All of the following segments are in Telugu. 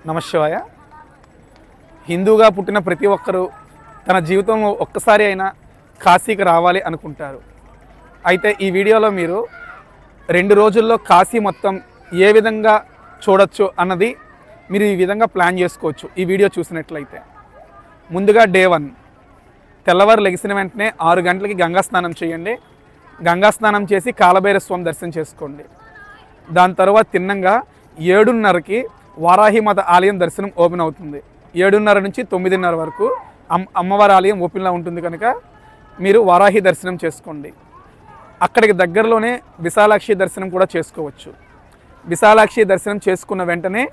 నమశివాయ. హిందూగా పుట్టిన ప్రతి ఒక్కరూ తన జీవితంలో ఒక్కసారి అయినా కాశీకి రావాలి అనుకుంటారు. అయితే ఈ వీడియోలో మీరు 2 రోజుల్లో కాశీ మొత్తం ఏ విధంగా చూడొచ్చు అన్నది మీరు ఈ విధంగా ప్లాన్ చేసుకోవచ్చు ఈ వీడియో చూసినట్లయితే. ముందుగా డే 1 తెల్లవారు లెగిసిన వెంటనే 6 గంటలకి గంగా స్నానం చేయండి. గంగా స్నానం చేసి కాలభైరవ స్వామి దర్శనం చేసుకోండి. దాని తర్వాత తిన్నంగా 7:30కి వారాహిమాత ఆలయం దర్శనం ఓపెన్ అవుతుంది. 7:30 నుంచి 9:30 వరకు అమ్మవారి ఆలయం ఓపెన్లో ఉంటుంది కనుక మీరు వారాహి దర్శనం చేసుకోండి. అక్కడికి దగ్గరలోనే విశాలాక్షి దర్శనం కూడా చేసుకోవచ్చు. విశాలాక్షి దర్శనం చేసుకున్న వెంటనే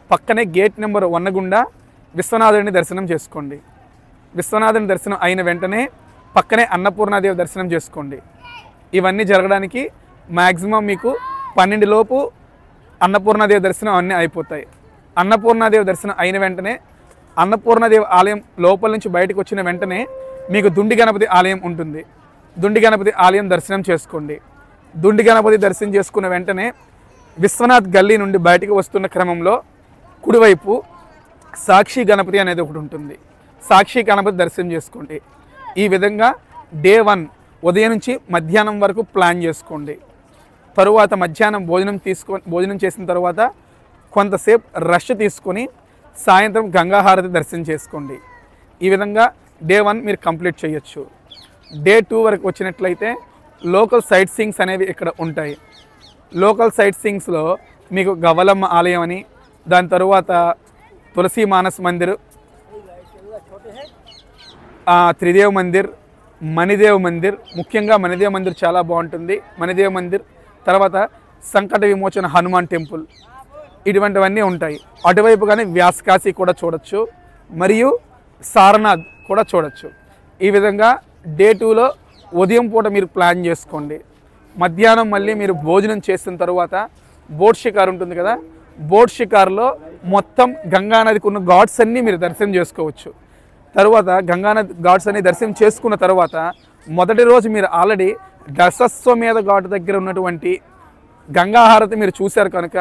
పక్కనే గేట్ నెంబర్ 1 గుండా విశ్వనాథుడిని దర్శనం చేసుకోండి. విశ్వనాథుని దర్శనం అయిన వెంటనే పక్కనే అన్నపూర్ణాదేవి దర్శనం చేసుకోండి. ఇవన్నీ జరగడానికి మ్యాక్సిమం మీకు 12 లోపు అన్నపూర్ణాదేవి దర్శనం అన్నీ అయిపోతాయి. అన్నపూర్ణాదేవి దర్శనం అయిన వెంటనే అన్నపూర్ణాదేవి ఆలయం లోపల నుంచి బయటకు వచ్చిన వెంటనే మీకు దుండి గణపతి ఆలయం ఉంటుంది. దుండి గణపతి ఆలయం దర్శనం చేసుకోండి. దుండి గణపతి దర్శనం చేసుకున్న వెంటనే విశ్వనాథ్ గల్లీ నుండి బయటకు వస్తున్న క్రమంలో కుడివైపు సాక్షి గణపతి అనేది ఒకటి ఉంటుంది. సాక్షి గణపతి దర్శనం చేసుకోండి. ఈ విధంగా డే 1 ఉదయం నుంచి మధ్యాహ్నం వరకు ప్లాన్ చేసుకోండి. తరువాత మధ్యాహ్నం భోజనం చేసిన తర్వాత కొంతసేపు రెస్ట్ తీసుకొని సాయంత్రం గంగాహారతి దర్శనం చేసుకోండి. ఈ విధంగా డే 1 మీరు కంప్లీట్ చేయొచ్చు. డే 2 వరకు వచ్చినట్లయితే లోకల్ సైట్ సీయింగ్స్ అనేవి ఇక్కడ ఉంటాయి. లోకల్ సైట్ సీయింగ్స్లో మీకు గవ్వలమ్మ ఆలయం అని, దాని తరువాత తులసి మానస్ మందిర్, త్రిదేవ్ మందిర్, మణిదేవ్ మందిర్. ముఖ్యంగా మణిదేవ్ మందిర్ చాలా బాగుంటుంది. మణిదేవ్ మందిర్ తర్వాత సంకట విమోచన హనుమాన్ టెంపుల్, ఇటువంటివన్నీ ఉంటాయి. అటువైపుగానే వ్యాసకాశి కూడా చూడొచ్చు, మరియు సారనాథ్ కూడా చూడొచ్చు. ఈ విధంగా డే 2లో ఉదయం పూట మీరు ప్లాన్ చేసుకోండి. మధ్యాహ్నం మళ్ళీ మీరు భోజనం చేసిన తర్వాత బోట్ షికార్ ఉంటుంది కదా, బోట్ షికార్లో మొత్తం గంగానదికి ఉన్న ఘాట్స్ అన్నీ మీరు దర్శనం చేసుకోవచ్చు. తర్వాత గంగానది ఘాట్స్ అన్ని దర్శనం చేసుకున్న తర్వాత మొదటి రోజు మీరు ఆల్రెడీ దశస్వమేధ ఘాట్ దగ్గర ఉన్నటువంటి గంగాహారతి మీరు చూశారు కనుక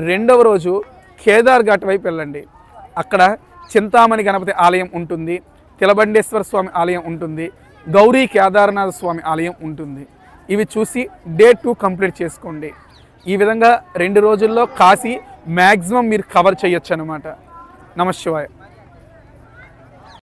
రెండవ రోజు కేదార్ ఘాట్ వైపు వెళ్ళండి. అక్కడ చింతామణి గణపతి ఆలయం ఉంటుంది, తిలబండేశ్వర స్వామి ఆలయం ఉంటుంది, గౌరీ కేదారనాథ స్వామి ఆలయం ఉంటుంది. ఇవి చూసి డే 2 కంప్లీట్ చేసుకోండి. ఈ విధంగా 2 రోజుల్లో కాశీ మ్యాక్సిమం మీరు కవర్ చేయొచ్చు అన్నమాట. నమశివాయ.